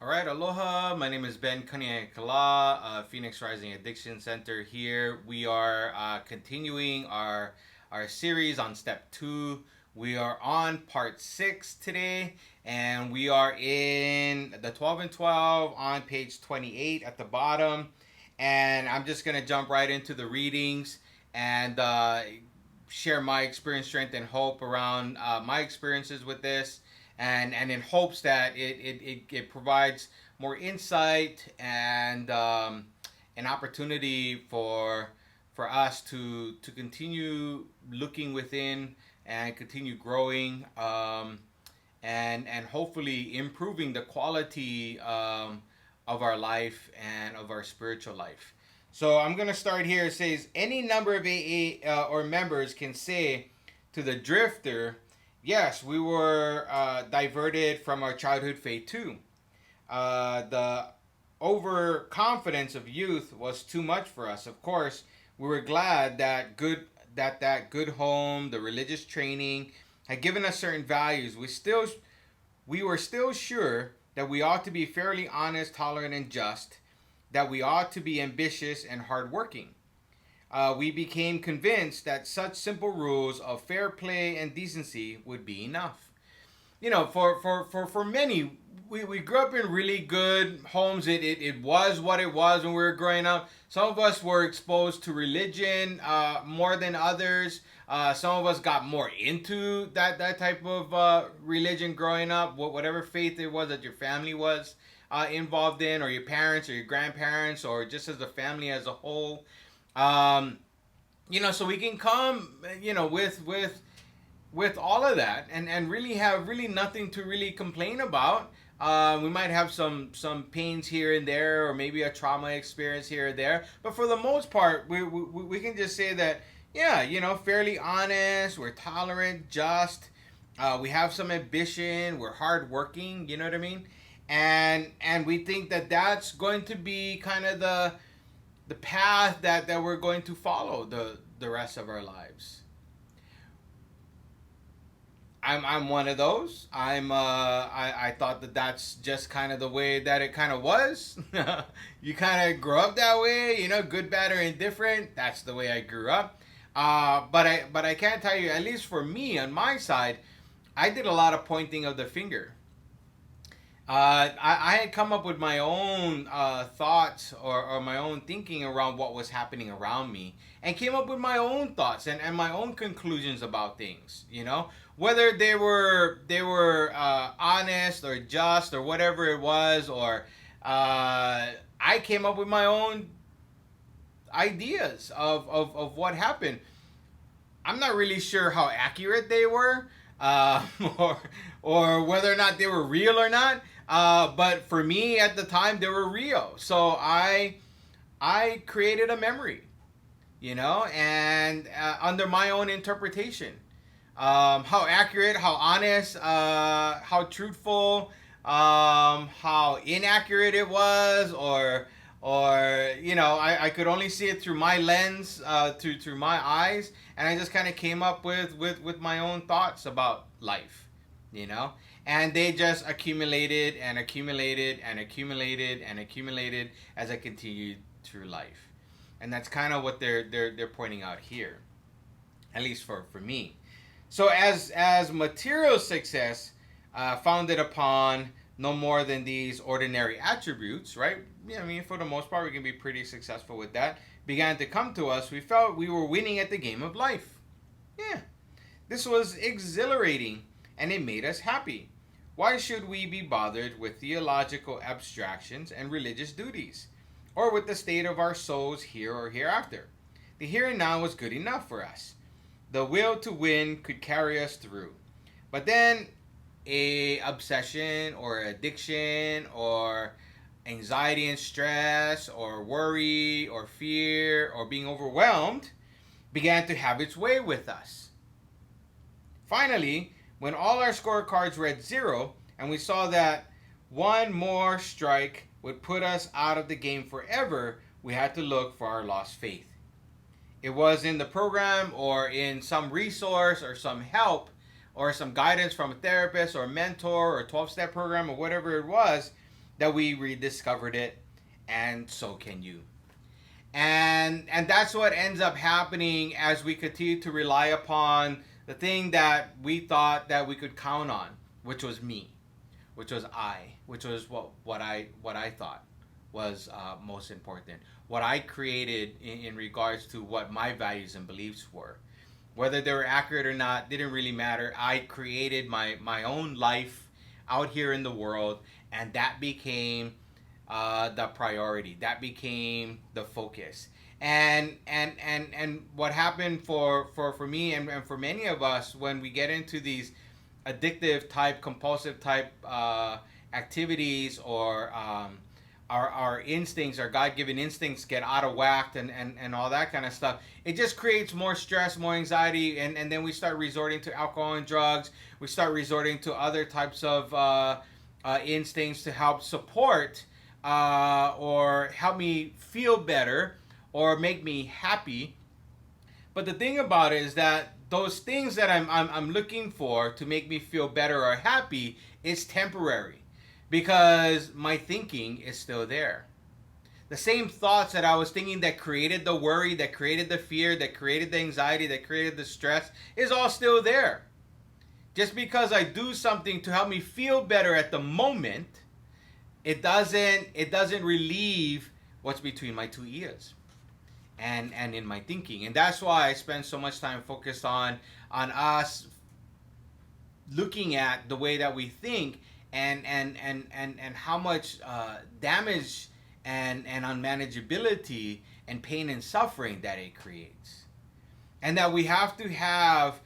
All right, aloha. My name is Ben Kaneaiakala, Phoenix Rising Addiction Center. Here we are continuing our series on step 2. We are on part 6 today, and we are in the 12 and 12 on page 28 at the bottom. And I'm just gonna jump right into the readings and share my experience, strength, and hope around my experiences with this, and in hopes that it provides more insight and an opportunity for us to continue looking within and continue growing, and hopefully improving the quality of our life and of our spiritual life. So I'm gonna start here. It says any number of AA or members can say to the drifter, yes, we were diverted from our childhood faith too. The overconfidence of youth was too much for us. Of course, we were glad that good home, the religious training, had given us certain values. We were still sure that we ought to be fairly honest, tolerant, and just. That we ought to be ambitious and hardworking. We became convinced that such simple rules of fair play and decency would be enough. For many, we grew up in really good homes. It was what it was when we were growing up. Some of us were exposed to religion more than others. Some of us got more into that type of religion growing up, whatever faith it was that your family was involved in, or your parents, or your grandparents, or just as a family as a whole. Um, so we can come, with all of that, and really have really nothing to really complain about. We might have some pains here and there, or maybe a trauma experience here or there, but for the most part, we can just say that, yeah, fairly honest, we're tolerant, just, we have some ambition, we're hardworking, you know what I mean? And we think that that's going to be kind of the path that we're going to follow the rest of our lives. I'm one of those. I thought that that's just kind of the way that it kind of was. You kind of grow up that way, good, bad, or indifferent. That's the way I grew up. But I can't tell you, at least for me on my side, I did a lot of pointing of the finger. I had come up with my own thoughts, or my own thinking around what was happening around me, and came up with my own thoughts and my own conclusions about things. Whether they were honest or just or whatever it was, or I came up with my own ideas of what happened. I'm not really sure how accurate they were, or whether or not they were real or not. But for me at the time, they were real. So I created a memory, and under my own interpretation. How accurate, how honest, how truthful, how inaccurate it was, or I could only see it through my lens, through my eyes, and I just kind of came up with my own thoughts about life, you know, and they just accumulated and accumulated and accumulated and accumulated as I continued through life, and that's kind of what they're pointing out here, at least for me. So as material success, founded upon no more than these ordinary attributes, right? Yeah, I mean, for the most part, we can be pretty successful with that. Began to come to us, we felt we were winning at the game of life. Yeah, this was exhilarating, and it made us happy. Why should we be bothered with theological abstractions and religious duties, or with the state of our souls here or hereafter? The here and now was good enough for us. The will to win could carry us through. But then a obsession or addiction or anxiety and stress or worry or fear or being overwhelmed began to have its way with us. Finally, when all our scorecards read 0 and we saw that one more strike would put us out of the game forever, we had to look for our lost faith. It was in the program or in some resource or some help or some guidance from a therapist or a mentor or a 12-step program or whatever it was that we rediscovered it, and so can you. And that's what ends up happening as we continue to rely upon the thing that we thought that we could count on, which was me, which was I, which was what I thought was most important, what I created in regards to what my values and beliefs were. Whether they were accurate or not didn't really matter. I created my own life out here in the world, and that became the priority. That became the focus. And what happened for me and for many of us when we get into these addictive type, compulsive type activities, or our instincts, our God-given instincts get out of whack, and all that kind of stuff. It just creates more stress, more anxiety, and then we start resorting to alcohol and drugs. We start resorting to other types of instincts to help support or help me feel better or make me happy. But the thing about it is that those things that I'm looking for to make me feel better or happy is temporary, because my thinking is still there. The same thoughts that I was thinking that created the worry, that created the fear, that created the anxiety, that created the stress is all still there. Just because I do something to help me feel better at the moment, it doesn't relieve what's between my two ears and in my thinking. And that's why I spend so much time focused on us looking at the way that we think, and how much damage and unmanageability and pain and suffering that it creates, and that we have to have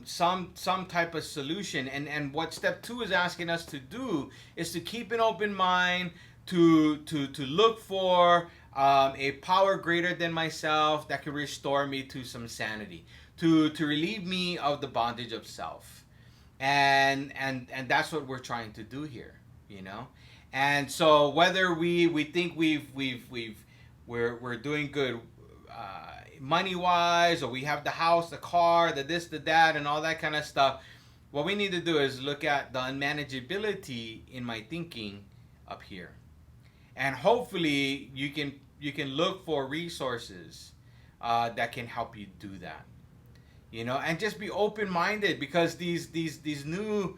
some type of solution. And what step 2 is asking us to do is to keep an open mind, to look for a power greater than myself that can restore me to some sanity, to relieve me of the bondage of self. And that's what we're trying to do here, you know. And so whether we think we're doing good money wise, or we have the house, the car, the this, the that, and all that kind of stuff, what we need to do is look at the unmanageability in my thinking up here. And hopefully you can look for resources that can help you do that, you know. And just be open-minded, because these new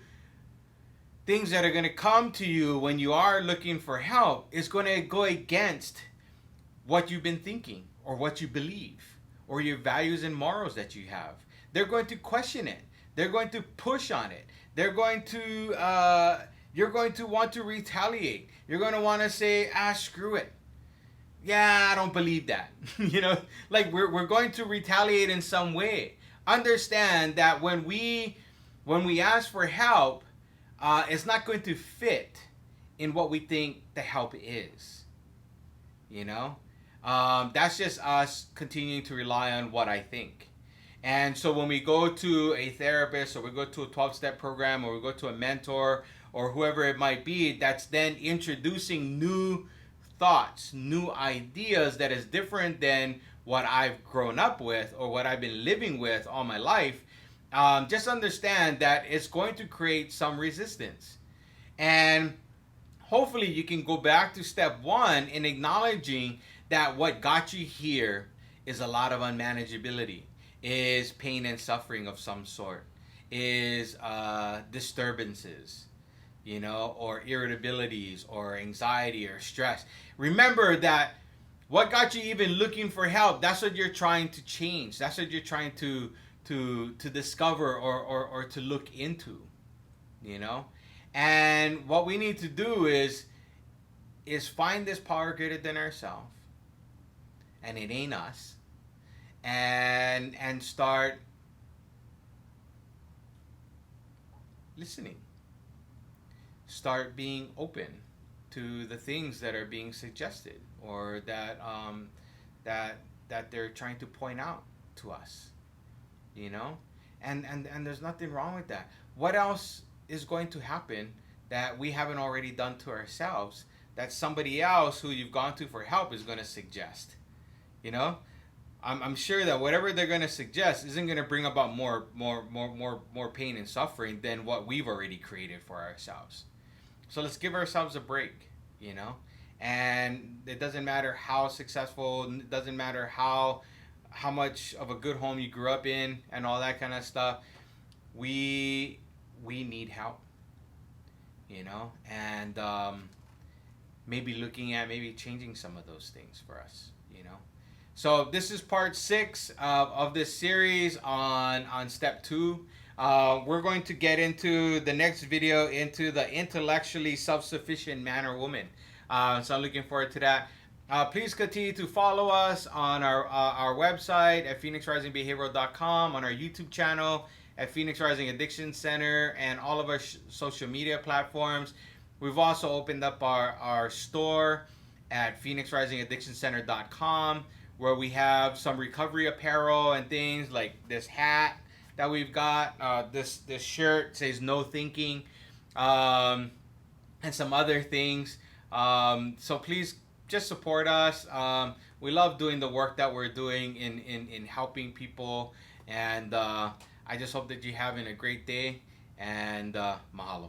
things that are going to come to you when you are looking for help is going to go against what you've been thinking, or what you believe, or your values and morals that you have. They're going to question it. They're going to push on it. They're going to you're going to want to retaliate. You're going to want to say, screw it. Yeah, I don't believe that. You know, like we're going to retaliate in some way. Understand that when we ask for help, it's not going to fit in what we think the help is. You know, that's just us continuing to rely on what I think. And so when we go to a therapist, or we go to a 12-step program, or we go to a mentor, or whoever it might be, that's then introducing new thoughts, new ideas that is different than what I've grown up with or what I've been living with all my life, just understand that it's going to create some resistance. And hopefully you can go back to step 1 in acknowledging that what got you here is a lot of unmanageability, is pain and suffering of some sort, is disturbances, you know, or irritabilities, or anxiety, or stress. Remember that what got you even looking for help, that's what you're trying to change. That's what you're trying to discover, or to look into, you know. And what we need to do is find this power greater than ourselves, and it ain't us, and start listening. Start being open to the things that are being suggested, or that they're trying to point out to us, you know. And there's nothing wrong with that. What else is going to happen that we haven't already done to ourselves, that somebody else who you've gone to for help is going to suggest? You know, I'm sure that whatever they're going to suggest isn't going to bring about more pain and suffering than what we've already created for ourselves. So let's give ourselves a break, you know? And it doesn't matter how successful, it doesn't matter how much of a good home you grew up in and all that kind of stuff. We we need help, you know? And maybe looking at maybe changing some of those things for us, you know? So this is part 6 of this series on step 2. We're going to get into the next video into the intellectually self-sufficient man or woman. So I'm looking forward to that. Please continue to follow us on our website at phoenixrisingbehavioral.com, on our YouTube channel at Phoenix Rising Addiction Center, and all of our social media platforms. We've also opened up our store at phoenixrisingaddictioncenter.com, where we have some recovery apparel and things like this hat that we've got. This shirt says "No Thinking," and some other things. So please just support us. We love doing the work that we're doing in helping people, and I just hope that you're having a great day, and mahalo.